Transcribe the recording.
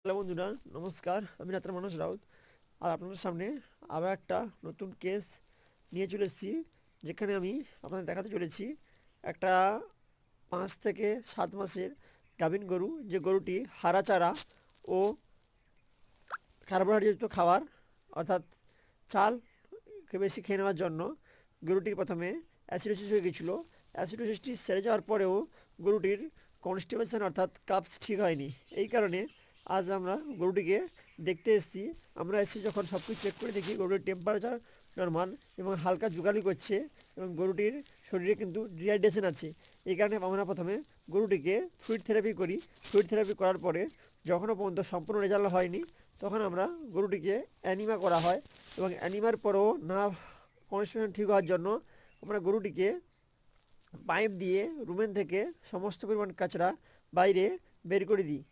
Hello বন্ধুরা, নমস্কার। আমি ডাক্তার মানস রাউত। আর আপনাদের সামনে আবার একটা নতুন কেস নিয়ে চলে এসেছি, যেখানে আমি আপনাদের দেখাতে চলেছি একটা 5 থেকে 7 মাসের গাভীন গরু, যে গরুটি হারা চারা ও কার্বোহাইড্রেটযুক্ত খাবার অর্থাৎ চাল বেশি খেয়ে নেওয়ার জন্য গরুটির প্রথমে অ্যাসিডোসিস হয়ে গিয়েছিলো। অ্যাসিডোসিসটি সেরে যাওয়ার পরেও গরুটির কনস্টিপেশন অর্থাৎ কাপস ঠিক হয়নি। এই কারণে আজ আমরা গরুটিকে দেখতে এসেছি। আমরা এসে যখন সব কিছু চেক করে দেখি গরুটির টেম্পারেচার নর্মাল এবং হালকা জোগালি করছে এবং গরুটির শরীরে কিন্তু ডিহাইড্রেশন আছে। এই কারণে আমরা প্রথমে গরুটিকে ফ্লুইড থেরাপি করি। ফ্লুইড থেরাপি করার পরে যখনও পর্যন্ত সম্পূর্ণ রেজাল্ট হয়নি, তখন আমরা গরুটিকে অ্যানিমা করা হয় এবং অ্যানিমার পরেও না কনস্টিপেশন ঠিক হওয়ার জন্য আমরা গরুটিকে পাইপ দিয়ে রুমেন থেকে সমস্ত পরিমাণ কাচরা বাইরে বের করে দিই।